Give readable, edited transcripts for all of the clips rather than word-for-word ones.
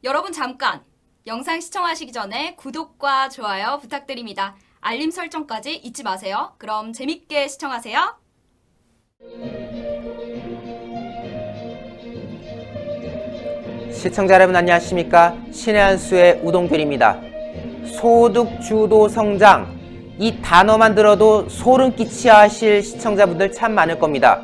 여러분 잠깐! 영상 시청하시기 전에 구독과 좋아요 부탁드립니다. 알림 설정까지 잊지 마세요. 그럼 재밌게 시청하세요. 시청자 여러분 안녕하십니까? 신의 한 수의 우동균입니다. 소득 주도 성장, 이 단어만 들어도 소름 끼치야 하실 시청자분들 참 많을 겁니다.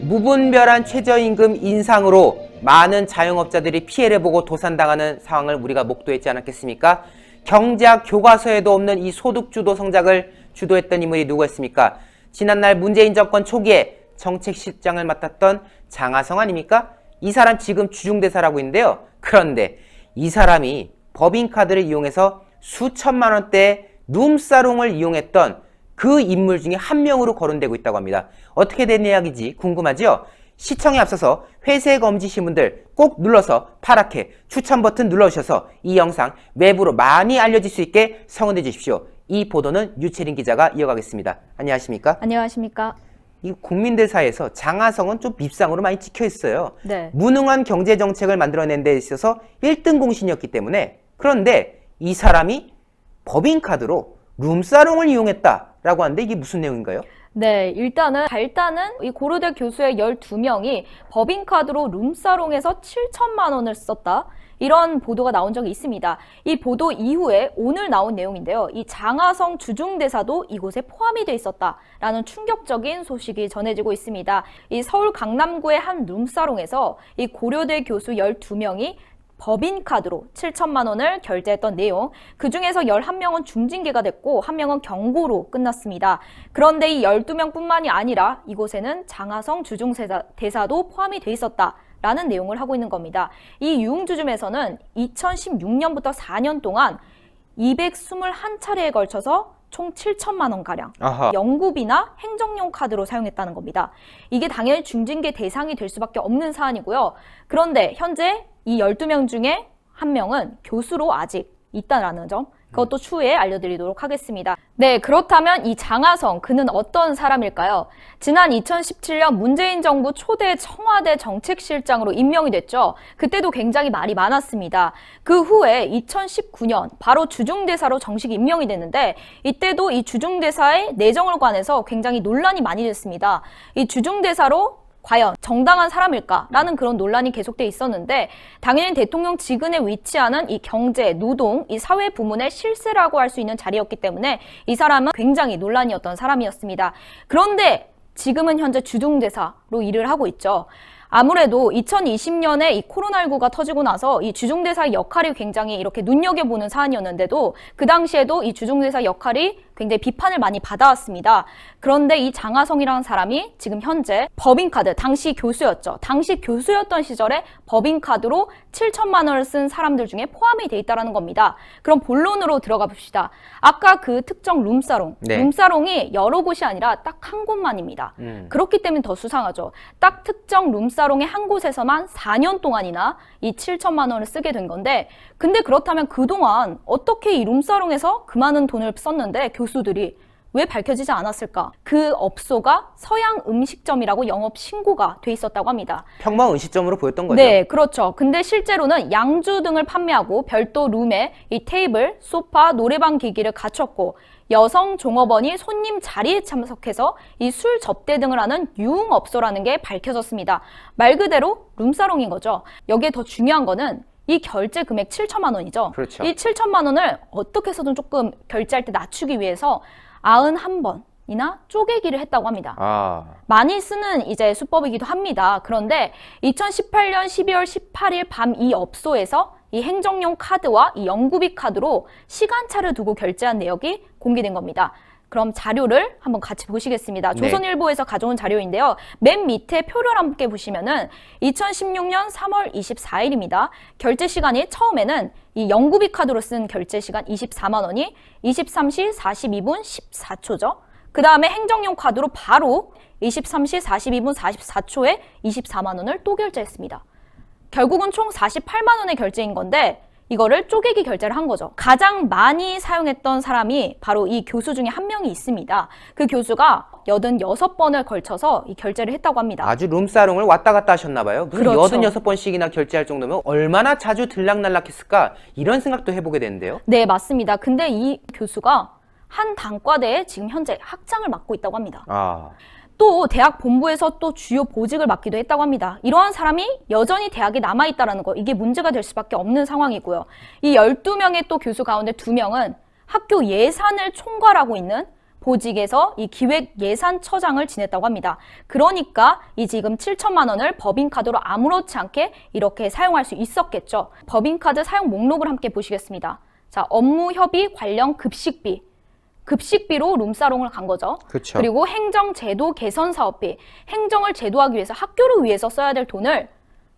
무분별한 최저임금 인상으로 많은 자영업자들이 피해를 보고 도산당하는 상황을 우리가 목도했지 않았겠습니까? 경제학 교과서에도 없는 이 소득 주도 성장을 주도했던 인물이 누구였습니까? 지난날 문재인 정권 초기에 정책실장을 맡았던 장하성 아닙니까? 이 사람 지금 주중대사라고 있는데요. 그런데 이 사람이 법인카드를 이용해서 수천만 원대의 룸사롱을 이용했던 그 인물 중에 한 명으로 거론되고 있다고 합니다. 어떻게 된 이야기인지 궁금하죠? 시청에 앞서서 회색엄지신 분들 꼭 눌러서 파랗게 추천 버튼 눌러주셔서 이 영상 외부로 많이 알려질 수 있게 성원해 주십시오. 이 보도는 유채린 기자가 이어가겠습니다. 안녕하십니까? 안녕하십니까? 이 국민들 사이에서 장하성은 좀 밉상으로 많이 찍혀 있어요. 네. 무능한 경제 정책을 만들어낸 데 있어서 1등 공신이었기 때문에. 그런데 이 사람이 법인카드로 룸사롱을 이용했다라고 하는데 이게 무슨 내용인가요? 네, 일단은 이 고려대 교수의 12명이 법인카드로 룸사롱에서 7천만 원을 썼다. 이런 보도가 나온 적이 있습니다. 이 보도 이후에 오늘 나온 내용인데요. 이 장하성 주중대사도 이곳에 포함이 돼 있었다라는 충격적인 소식이 전해지고 있습니다. 이 서울 강남구의 한 룸사롱에서 이 고려대 교수 12명이 법인카드로 7천만 원을 결제했던 내용, 그중에서 11명은 중징계가 됐고 1명은 경고로 끝났습니다. 그런데 이 12명뿐만이 아니라 이곳에는 장하성 주중대사도 포함이 돼 있었다라는 내용을 하고 있는 겁니다. 이 유흥주점에서는 2016년부터 4년 동안 221차례에 걸쳐서 총 7천만 원가량 영구비나 행정용 카드로 사용했다는 겁니다. 이게 당연히 중징계 대상이 될 수밖에 없는 사안이고요. 그런데 현재 이 12명 중에 1명은 교수로 아직 있다라는 점, 그것도 추후에 알려드리도록 하겠습니다. 네, 그렇다면 이 장하성, 그는 어떤 사람일까요? 지난 2017년 문재인 정부 초대 청와대 정책실장으로 임명이 됐죠. 그때도 굉장히 말이 많았습니다. 그 후에 2019년 바로 주중대사로 정식 임명이 됐는데 이때도 이 주중대사의 내정을 관해서 굉장히 논란이 많이 됐습니다. 이 주중대사로 과연 정당한 사람일까라는 그런 논란이 계속돼 있었는데 당연히 대통령 직은에 위치하는 이 경제, 노동, 이 사회 부문의 실세라고 할 수 있는 자리였기 때문에 이 사람은 굉장히 논란이었던 사람이었습니다. 그런데 지금은 현재 주중대사로 일을 하고 있죠. 아무래도 2020년에 이 코로나19가 터지고 나서 이 주중대사의 역할이 굉장히 이렇게 눈여겨보는 사안이었는데도 그 당시에도 이 주중대사 역할이 굉장히 비판을 많이 받아왔습니다. 그런데 이 장하성이라는 사람이 지금 현재 법인카드, 당시 교수였죠. 당시 교수였던 시절에 법인카드로 7천만 원을 쓴 사람들 중에 포함이 돼 있다는 겁니다. 그럼 본론으로 들어가 봅시다. 아까 그 특정 룸사롱, 룸사롱이 여러 곳이 아니라 딱 한 곳만입니다. 그렇기 때문에 더 수상하죠. 딱 특정 룸사롱의 한 곳에서만 4년 동안이나 이 7천만 원을 쓰게 된 건데 근데 그렇다면 그동안 어떻게 이 룸사롱에서 그 많은 돈을 썼는데 교수들이 왜 밝혀지지 않았을까? 그 업소가 서양 음식점이라고 영업 신고가 돼 있었다고 합니다. 평범 음식점으로 보였던 거죠? 네, 그렇죠. 근데 실제로는 양주 등을 판매하고 별도 룸에 이 테이블, 소파, 노래방 기기를 갖췄고 여성 종업원이 손님 자리에 참석해서 이 술 접대 등을 하는 유흥업소라는 게 밝혀졌습니다. 말 그대로 룸사롱인 거죠. 여기에 더 중요한 거는 이 결제 금액 7천만 원이죠. 그렇죠. 이 7천만 원을 어떻게 해서든 조금 결제할 때 낮추기 위해서 91번이나 쪼개기를 했다고 합니다. 많이 쓰는 이제 수법이기도 합니다. 그런데 2018년 12월 18일 밤 이 업소에서 이 행정용 카드와 이 영구비 카드로 시간차를 두고 결제한 내역이 공개된 겁니다. 그럼 자료를 한번 같이 보시겠습니다. 네. 조선일보에서 가져온 자료인데요. 맨 밑에 표를 함께 보시면은 2016년 3월 24일입니다. 결제 시간이 처음에는 이 영구비 카드로 쓴 결제 시간 24만 원이 23시 42분 14초죠. 그 다음에 행정용 카드로 바로 23시 42분 44초에 24만 원을 또 결제했습니다. 결국은 총 48만 원의 결제인 건데 이거를 쪼개기 결제를 한 거죠. 가장 많이 사용했던 사람이 바로 이 교수 중에 한 명이 있습니다. 그 교수가 86번을 걸쳐서 이 결제를 했다고 합니다. 아주 룸사롱을 왔다 갔다 하셨나 봐요. 무슨 그렇죠. 86번씩이나 결제할 정도면 얼마나 자주 들락날락했을까? 이런 생각도 해보게 되는데요. 네, 맞습니다. 근데 이 교수가 한 단과대에 지금 현재 학장을 맡고 있다고 합니다. 또 대학 본부에서 또 주요 보직을 맡기도 했다고 합니다. 이러한 사람이 여전히 대학에 남아있다는 거, 이게 문제가 될 수밖에 없는 상황이고요. 이 12명의 또 교수 가운데 2명은 학교 예산을 총괄하고 있는 보직에서 이 기획예산처장을 지냈다고 합니다. 그러니까 이 지금 7천만 원을 법인카드로 아무렇지 않게 이렇게 사용할 수 있었겠죠. 법인카드 사용 목록을 함께 보시겠습니다. 자, 업무 협의 관련 급식비로 룸사롱을 간 거죠. 그쵸. 그리고 행정제도 개선 사업비, 행정을 제도하기 위해서 학교를 위해서 써야 될 돈을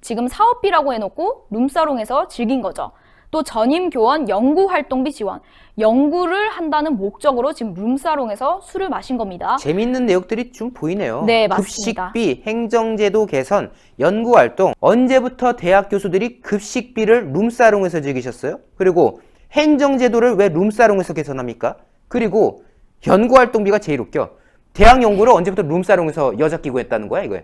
지금 사업비라고 해놓고 룸사롱에서 즐긴 거죠. 또 전임교원 연구활동비 지원, 연구를 한다는 목적으로 지금 룸사롱에서 술을 마신 겁니다. 재밌는 내용들이 좀 보이네요. 네, 맞습니다. 급식비, 행정제도 개선, 연구활동. 언제부터 대학 교수들이 급식비를 룸사롱에서 즐기셨어요? 그리고 행정제도를 왜 룸사롱에서 개선합니까? 그리고 연구활동비가 제일 웃겨. 대학 연구를 언제부터 룸사롱에서 여자 끼고 했다는 거야, 이거.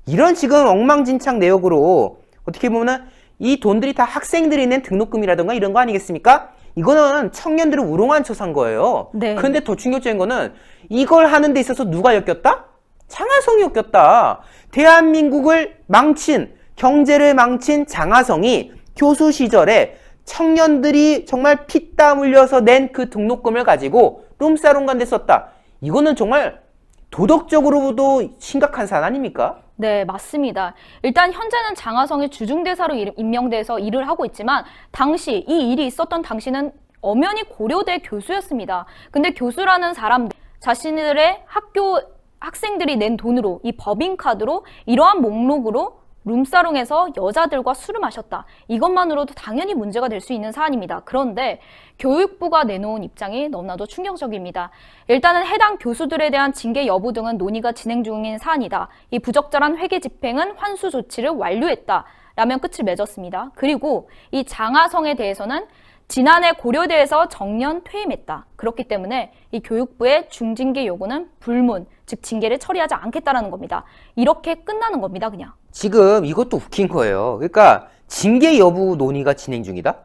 이런 지금 엉망진창 내역으로 어떻게 보면은 이 돈들이 다 학생들이 낸 등록금이라든가 이런 거 아니겠습니까? 이거는 청년들을 우롱한 척 산 거예요. 네. 그런데 더 충격적인 거는 이걸 하는 데 있어서 누가 엮였다? 장하성이 엮였다. 대한민국을 망친, 경제를 망친 장하성이 교수 시절에 청년들이 정말 피땀 흘려서 낸 그 등록금을 가지고 룸사롱 간 데 썼다. 이거는 정말 도덕적으로도 심각한 사안 아닙니까? 네, 맞습니다. 일단 현재는 장하성이 주중대사로 임명돼서 일을 하고 있지만 당시 이 일이 있었던 당시는 엄연히 고려대 교수였습니다. 근데 교수라는 사람 자신들의 학교 학생들이 낸 돈으로 이 법인카드로 이러한 목록으로 룸사롱에서 여자들과 술을 마셨다. 이것만으로도 당연히 문제가 될 수 있는 사안입니다. 그런데 교육부가 내놓은 입장이 너무나도 충격적입니다. 일단은 해당 교수들에 대한 징계 여부 등은 논의가 진행 중인 사안이다. 이 부적절한 회계 집행은 환수 조치를 완료했다. 라면 끝을 맺었습니다. 그리고 이 장하성에 대해서는 지난해 고려대에서 정년 퇴임했다. 그렇기 때문에 이 교육부의 중징계 요구는 불문, 즉 징계를 처리하지 않겠다라는 겁니다. 이렇게 끝나는 겁니다, 그냥. 지금 이것도 웃긴 거예요. 그러니까 징계 여부 논의가 진행 중이다?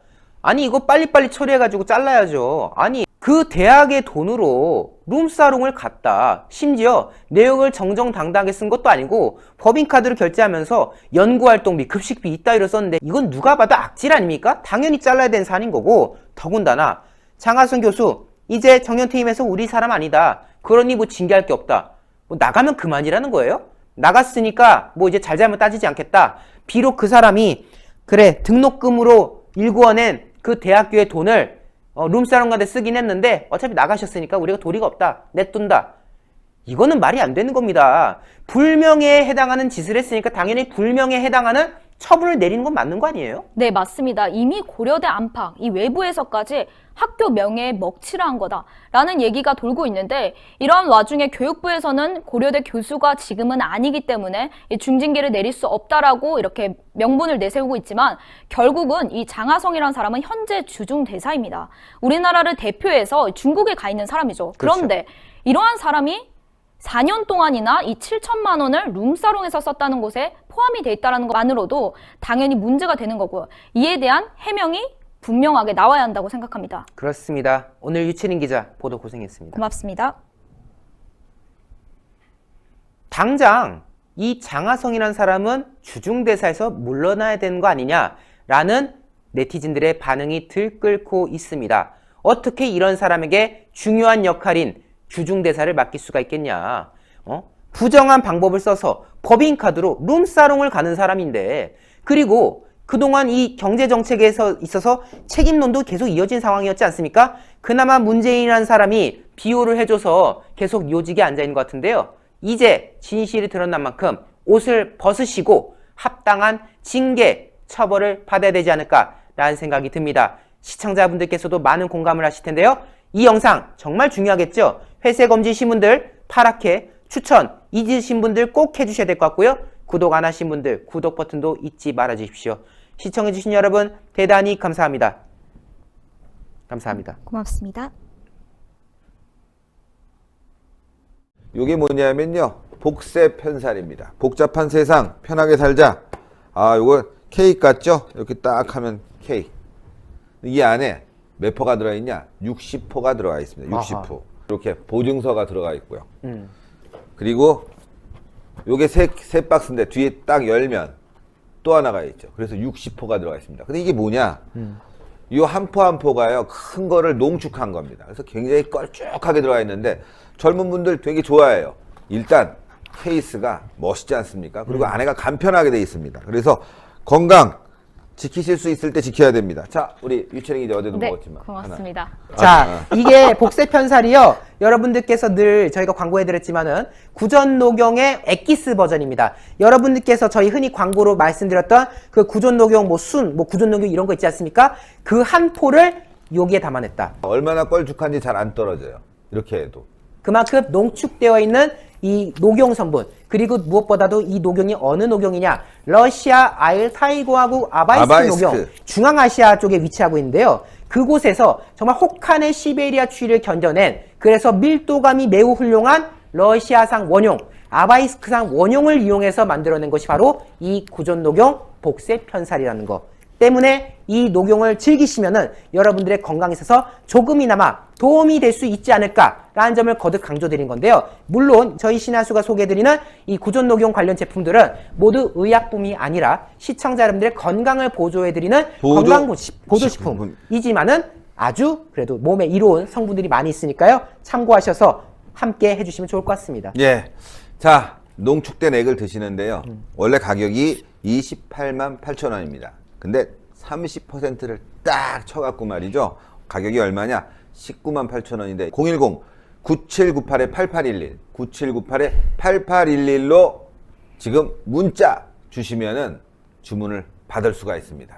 아니 이거 빨리빨리 처리해가지고 잘라야죠. 아니 그 대학의 돈으로 룸사롱을 갔다. 심지어 내역을 정정당당하게 쓴 것도 아니고 법인카드로 결제하면서 연구활동비, 급식비 이따위로 썼는데 이건 누가 봐도 악질 아닙니까? 당연히 잘라야 되는 사안인 거고 더군다나 장하성 교수 이제 정년퇴임해서 우리 사람 아니다. 그러니 뭐 징계할 게 없다. 뭐 나가면 그만이라는 거예요? 나갔으니까 뭐 이제 잘잘못 따지지 않겠다. 비록 그 사람이 그래 등록금으로 일구어낸 그 대학교의 돈을 룸사롱 가데 쓰긴 했는데 어차피 나가셨으니까 우리가 도리가 없다. 냅둔다. 이거는 말이 안 되는 겁니다. 불명예에 해당하는 짓을 했으니까 당연히 불명예에 해당하는 처분을 내리는 건 맞는 거 아니에요? 네, 맞습니다. 이미 고려대 안팎, 이 외부에서까지 학교 명예에 먹칠을 한 거다라는 얘기가 돌고 있는데 이런 와중에 교육부에서는 고려대 교수가 지금은 아니기 때문에 이 중징계를 내릴 수 없다라고 이렇게 명분을 내세우고 있지만 결국은 이 장하성이라는 사람은 현재 주중대사입니다. 우리나라를 대표해서 중국에 가 있는 사람이죠. 그런데 이러한 사람이 4년 동안이나 이 7천만 원을 룸사롱에서 썼다는 것에 포함이 돼 있다는 것만으로도 당연히 문제가 되는 거고요. 이에 대한 해명이 분명하게 나와야 한다고 생각합니다. 그렇습니다. 오늘 유채린 기자 보도 고생했습니다. 고맙습니다. 당장 이 장하성이라는 사람은 주중대사에서 물러나야 되는 거 아니냐라는 네티즌들의 반응이 들끓고 있습니다. 어떻게 이런 사람에게 중요한 역할인 주중대사를 맡길 수가 있겠냐. 부정한 방법을 써서 법인카드로 룸사롱을 가는 사람인데 그리고 그동안 이 경제정책에 있어서 책임론도 계속 이어진 상황이었지 않습니까? 그나마 문재인이라는 사람이 비호를 해줘서 계속 요직에 앉아있는 것 같은데요. 이제 진실이 드러난 만큼 옷을 벗으시고 합당한 징계, 처벌을 받아야 되지 않을까라는 생각이 듭니다. 시청자분들께서도 많은 공감을 하실 텐데요. 이 영상 정말 중요하겠죠? 회색엄지 신분들 파랗게 추천 잊으신 분들 꼭 해주셔야 될 것 같고요. 구독 안 하신 분들 구독 버튼도 잊지 말아 주십시오. 시청해주신 여러분 대단히 감사합니다. 감사합니다. 고맙습니다. 이게 뭐냐면요, 복세 편살입니다. 복잡한 세상 편하게 살자. 아, 요거 케이크 같죠? 이렇게 딱 하면 케이크. 이 안에 몇 포가 들어있냐? 60포가 들어가 있습니다. 60포. 아하. 이렇게 보증서가 들어가 있고요. 음. 그리고 요게 세 박스인데 뒤에 딱 열면 또 하나가 있죠. 그래서 60포가 들어가 있습니다. 근데 이게 뭐냐? 이 한 포 한 포가요, 큰 거를 농축한 겁니다. 그래서 굉장히 걸쭉하게 들어가 있는데 젊은 분들 되게 좋아해요. 일단 케이스가 멋있지 않습니까? 그리고 안에가 간편하게 돼 있습니다. 그래서 건강 지키실 수 있을 때 지켜야 됩니다. 자, 우리 유채링이 이제 어제도 네, 먹었지만 고맙습니다. 자, 이게 복세 편살이요. 여러분들께서 늘 저희가 광고해드렸지만은 구전 녹용의 엑기스 버전입니다. 여러분들께서 저희 흔히 광고로 말씀드렸던 그 구전 녹용 구전 녹용 이런 거 있지 않습니까? 그 한 포를 여기에 담아냈다. 얼마나 걸쭉한지 잘 안 떨어져요. 이렇게 해도. 그만큼 농축되어 있는 이 녹용 성분, 그리고 무엇보다도 이 녹용이 어느 녹용이냐? 러시아 알타이고하국 아바이스크 녹용, 중앙아시아 쪽에 위치하고 있는데요. 그곳에서 정말 혹한의 시베리아 추위를 견뎌낸, 그래서 밀도감이 매우 훌륭한 러시아산 원용, 아바이스크산 원용을 이용해서 만들어낸 것이 바로 이 구전 녹용 복세 편살이라는 거. 때문에 이 녹용을 즐기시면은 여러분들의 건강에 있어서 조금이나마 도움이 될 수 있지 않을까라는 점을 거듭 강조드린 건데요. 물론 저희 신한수가 소개해드리는 이 구전 녹용 관련 제품들은 모두 의약품이 아니라 시청자 여러분들의 건강을 보조해드리는 보조식품이지만은 아주 그래도 몸에 이로운 성분들이 많이 있으니까요. 참고하셔서 함께 해주시면 좋을 것 같습니다. 예. 자, 농축된 액을 드시는데요. 원래 가격이 28만 8천 원입니다. 근데 30%를 딱 쳐갖고 말이죠. 가격이 얼마냐? 19만 8천 원인데 010-9798-8811 9798-8811로 지금 문자 주시면은 주문을 받을 수가 있습니다.